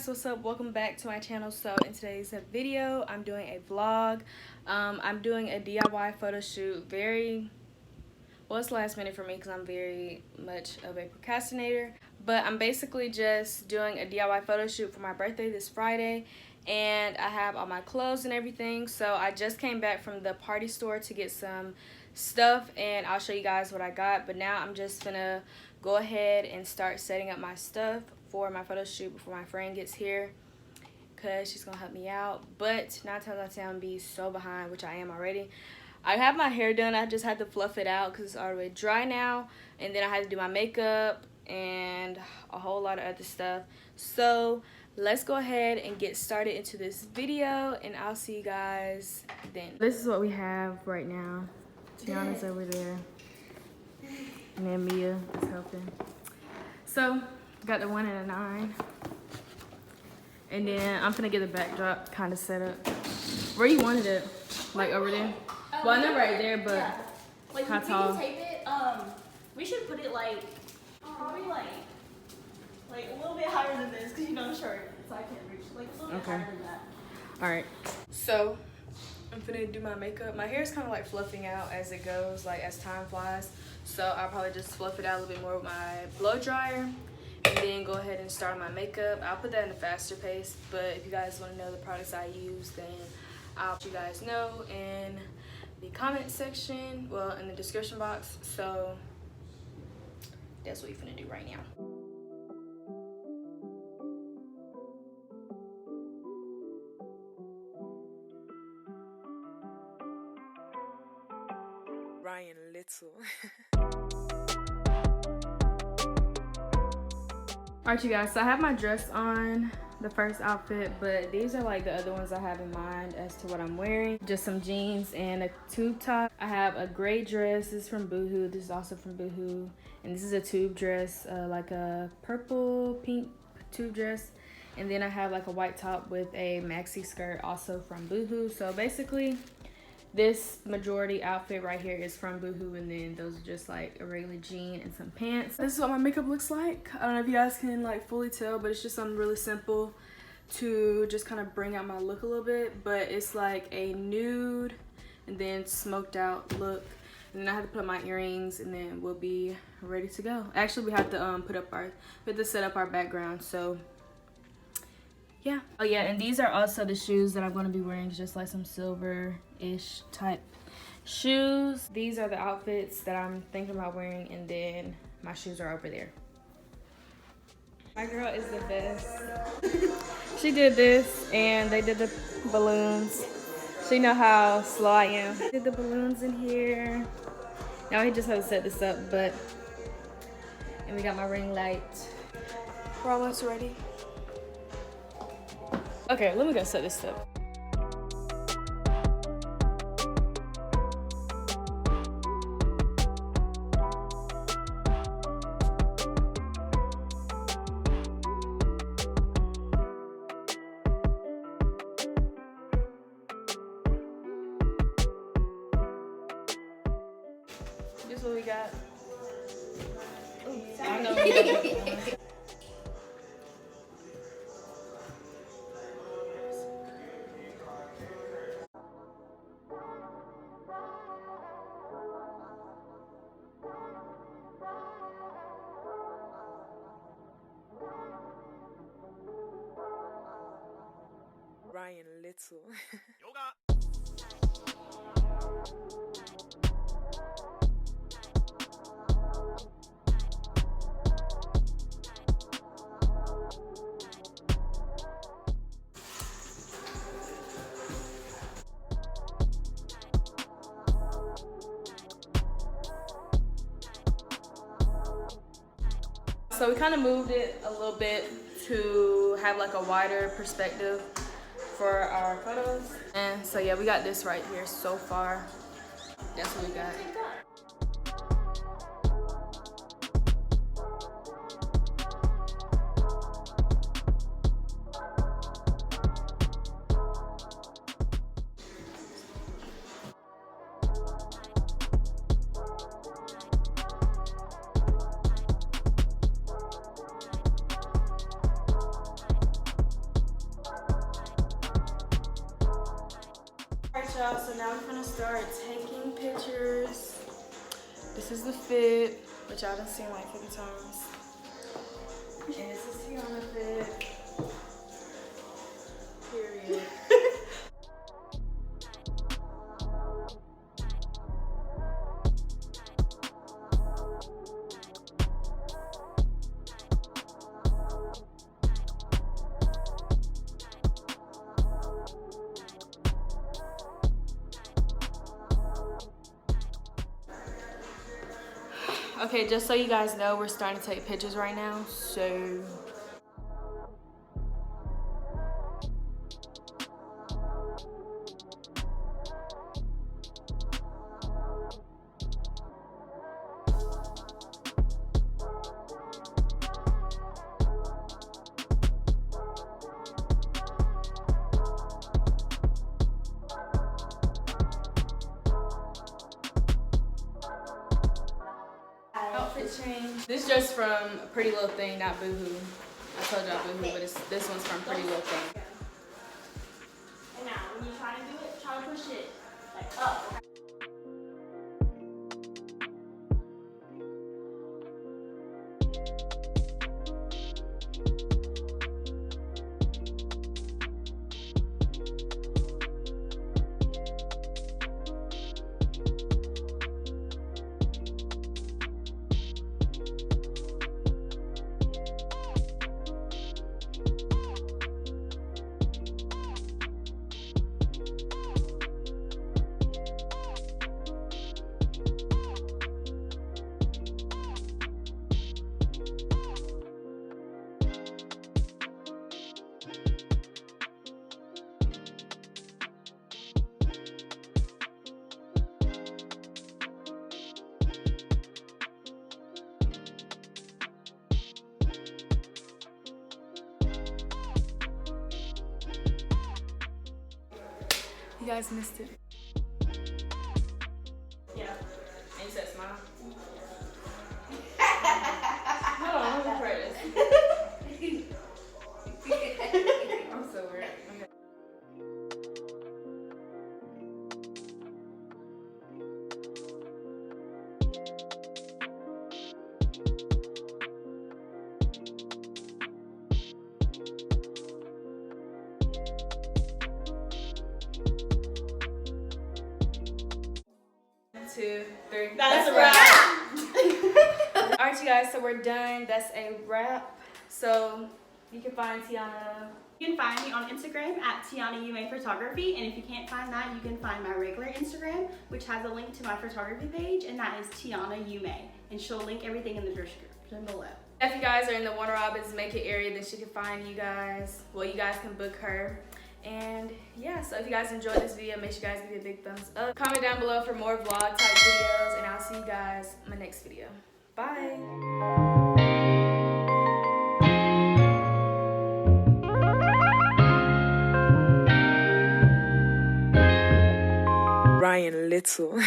guys, what's up? Welcome back to my channel. So in today's video I'm doing a vlog. I'm doing a DIY photo shoot. It's last minute for me because I'm very much of a procrastinator, but I'm basically just doing a DIY photo shoot for my birthday this Friday, and I have all my clothes and everything. So I just came back from the party store to get some stuff, and I'll show you guys what I got. But now I'm just gonna go ahead and start setting up my stuff for my photo shoot before my friend gets here, because she's gonna help me out. But 9 times out of 10 I'm be so behind, which I am already. I have my hair done. I just had to fluff it out because it's already dry now, and then I had to do my makeup and a whole lot of other stuff. So let's go ahead and get started into this video, and I'll see you guys then. This is what we have right now. Tianna's over there, and then Mia is helping. So got the 1 and a 9, and then I'm gonna get the backdrop kind of set up. Where you wanted it? Like over there? Well, not right there, but yeah. Like, how tall? We can tape it. We should put it like probably like a little bit higher than this, because you know I'm short, so I can't reach. Like a little bit higher than that. All right. So I'm gonna do my makeup. My hair is kind of like fluffing out as it goes, like as time flies. So I'll probably just fluff it out a little bit more with my blow dryer, and then go ahead and start my makeup. I'll put that in a faster pace, but if you guys want to know the products I use, then I'll let you guys know in the comment section, well, in the description box. So that's what you're gonna do right now. Ryan Little. Alright, you guys, so I have my dress on, the first outfit, but these are like the other ones I have in mind as to what I'm wearing. Just some jeans and a tube top. I have a gray dress. This is from Boohoo. This is also from Boohoo. And this is a tube dress, like a purple pink tube dress. And then I have like a white top with a maxi skirt, also from Boohoo. So basically this majority outfit right here is from Boohoo, and then those are just like a regular jean and some pants. This is what my makeup looks like. I don't know if you guys can like fully tell, but it's just something really simple to just kind of bring out my look a little bit. But it's like a nude and then smoked out look. And then I have to put my earrings, and then we'll be ready to go. Actually, we have to set up our background. So yeah. Oh yeah, and these are also the shoes that I'm going to be wearing, just like some silver-ish type shoes. These are the outfits that I'm thinking about wearing, and then my shoes are over there. My girl is the best. She did this, and they did the balloons. She know how slow I am. Did the balloons in here. Now he just has to set this up, and we got my ring light. We're almost ready. Okay, let me go set this up. This is what we got. Ooh, I know we got Ryan Little. So we kind of moved it a little bit to have like a wider perspective for our photos. And so yeah, we got this right here so far. That's what we got. y'all, so now we're gonna start taking pictures. This is the fit, which y'all done seen like 50 times. And this is Tianna fit. Period. Okay, just so you guys know, we're starting to take pictures right now, so. Outfit change. This is just from Pretty Little Thing, not Boohoo. I told y'all Boohoo, but this one's from Pretty Little Thing. And now, when you try to do it, try to push it like up. You guys missed it. Yeah. And you said smile. Hold on, let me try this. I'm so weird. Okay. Two, three. That's a wrap. Alright, you guys, so we're done. That's a wrap. So you can find Tianna. You can find me on Instagram at Tianna Photography, and if you can't find that, you can find my regular Instagram, which has a link to my photography page, and that is Tianna, and she'll link everything in the description below. If you guys are in the Warner Robins Make It area, then she can find you guys. Well, you guys can book her. And yeah, so if you guys enjoyed this video, make sure you guys give it a big thumbs up. Comment down below for more vlog type videos, and I'll see you guys in my next video. Bye. Ryan Little.